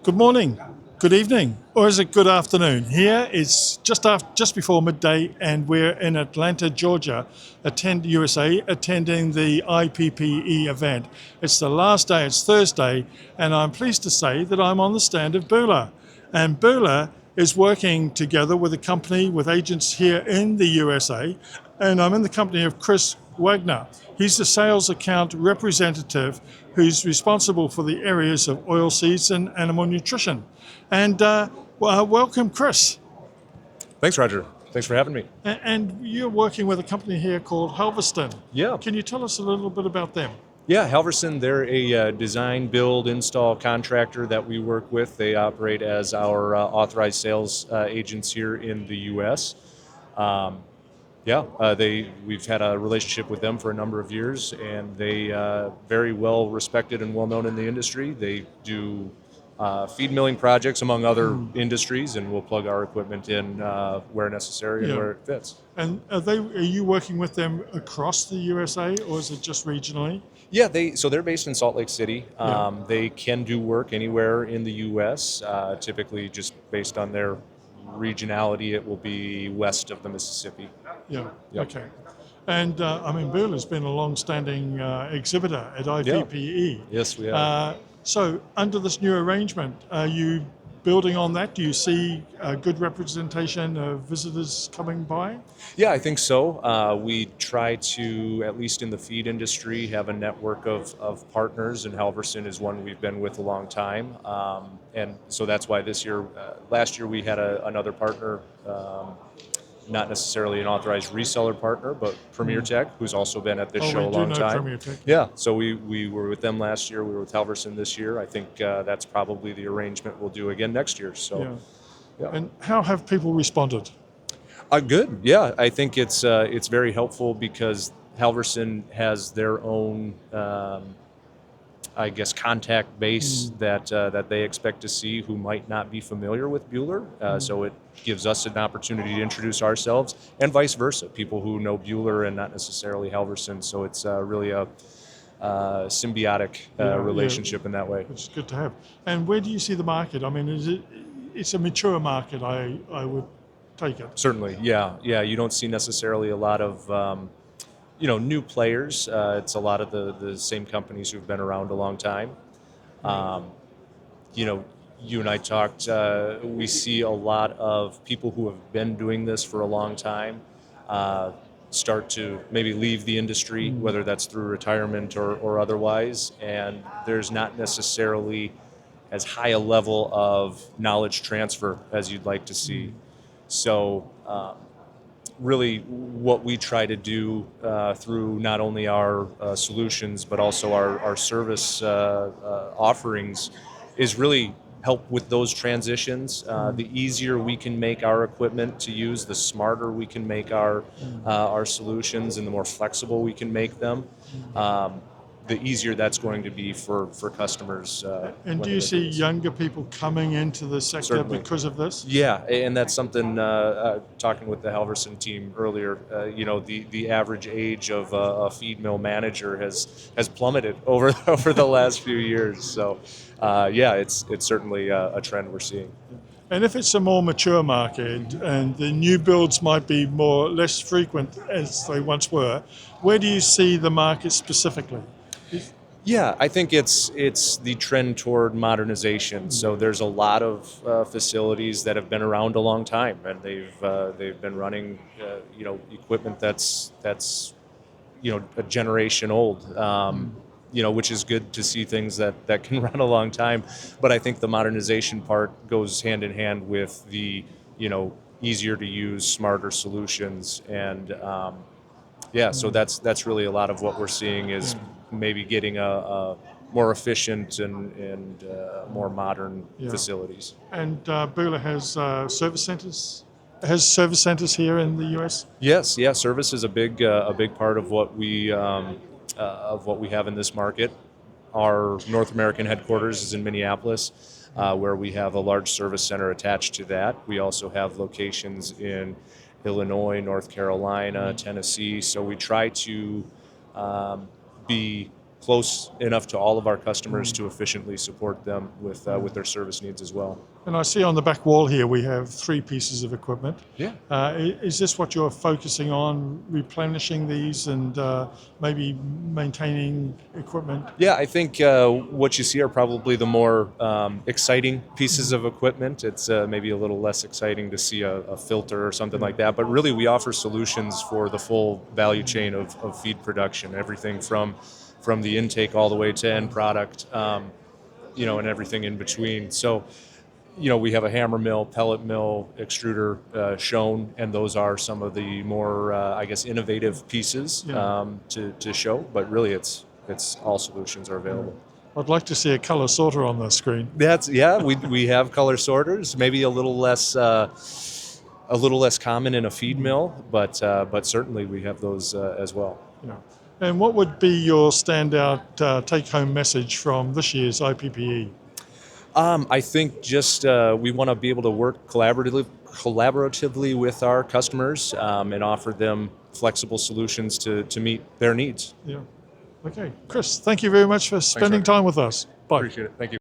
Good morning, good evening, or is it good afternoon? Here it's just before midday, and we're in Atlanta, Georgia, USA, attending the IPPE event. It's the last day, it's Thursday, and I'm pleased to say that I'm on the stand of Bühler. And Bühler is working together with a company with agents here in the USA, and I'm in the company of Chris Wagner. He's the sales account representative who's responsible for the areas of oilseeds and animal nutrition. And welcome, Chris. Thanks, Roger. Thanks for having me. And you're working with a company here called Halcerston. Yeah. Can you tell us a little bit about them? Yeah, Halcerston, they're a design, build, install contractor that we work with. They operate as our authorized sales agents here in the U.S. We've had a relationship with them for a number of years, and they very well respected and well known in the industry. They do feed milling projects among other industries, and we'll plug our equipment in where necessary and where it fits. And are you working with them across the USA, or is it just regionally? Yeah, they're based in Salt Lake City. They can do work anywhere in the U.S. Typically, just based on their regionality, it will be west of the Mississippi. Yeah. Yep. Okay. And Bühler's been a long-standing exhibitor at IPPE. Yes, we have. So, under this new arrangement, are you building on that? Do you see a good representation of visitors coming by? Yeah, I think so. We try to, at least in the feed industry, have a network of partners, and Halcerston is one we've been with a long time. And so that's why last year we had another partner, not necessarily an authorized reseller partner, but Premier Tech, who's also been at this show a long time. Premier Tech. Yeah, so we were with them last year. We were with Halcerston this year. I think that's probably the arrangement we'll do again next year. So, yeah. And how have people responded? Good. Yeah, I think it's very helpful because Halcerston has their own, contact base that they expect to see who might not be familiar with Bühler. So it gives us an opportunity to introduce ourselves, and vice versa, people who know Bühler and not necessarily Halcerston. So it's really a symbiotic relationship in that way. It's good to have. And where do you see the market? I mean, it's a mature market, I would take it. Certainly, yeah. You don't see necessarily a lot of new players. It's a lot of the same companies who've been around a long time. You and I talked, we see a lot of people who have been doing this for a long time start to maybe leave the industry, whether that's through retirement or otherwise, and there's not necessarily as high a level of knowledge transfer as you'd like to see. So really what we try to do through not only our solutions but also our service offerings is really help with those transitions. The easier we can make our equipment to use, the smarter we can make our solutions, and the more flexible we can make them, the easier that's going to be for customers. And do you see younger people coming into the sector Certainly. because of this? Yeah, and that's something, talking with the Halcerston team earlier, the average age of a feed mill manager has plummeted over the last few years. So, it's certainly a trend we're seeing. And if it's a more mature market and the new builds might be less frequent as they once were, where do you see the market specifically? Yeah, I think it's the trend toward modernization. So there's a lot of facilities that have been around a long time, and they've been running equipment that's a generation old. Which is good to see things that can run a long time. But I think the modernization part goes hand in hand with the easier to use, smarter solutions, and so that's really a lot of what we're seeing is maybe getting a more efficient and more modern facilities. And Bühler has service centers. Has service centers here in the U.S. Yes, service is a big part of what we have in this market. Our North American headquarters is in Minneapolis, where we have a large service center attached to that. We also have locations in Illinois, North Carolina, Tennessee. So we try to be close enough to all of our customers to efficiently support them with their service needs as well. And I see on the back wall here we have 3 pieces of equipment. Yeah. Is this what you're focusing on, replenishing these and maybe maintaining equipment? Yeah, I think what you see are probably the more exciting pieces of equipment. It's maybe a little less exciting to see a filter or something like that, but really we offer solutions for the full value chain of feed production, everything from the intake all the way to end product, and everything in between. So, we have a hammer mill, pellet mill, extruder shown, and those are some of the more, innovative pieces to show. But really, it's all solutions are available. I'd like to see a color sorter on the screen. We have color sorters, maybe a little less common in a feed mill, but certainly we have those as well. Yeah. And what would be your standout take-home message from this year's IPPE? I think just we want to be able to work collaboratively with our customers and offer them flexible solutions to meet their needs. Yeah. Okay. Chris, thank you very much for spending time with us. Bye. Appreciate it. Thank you.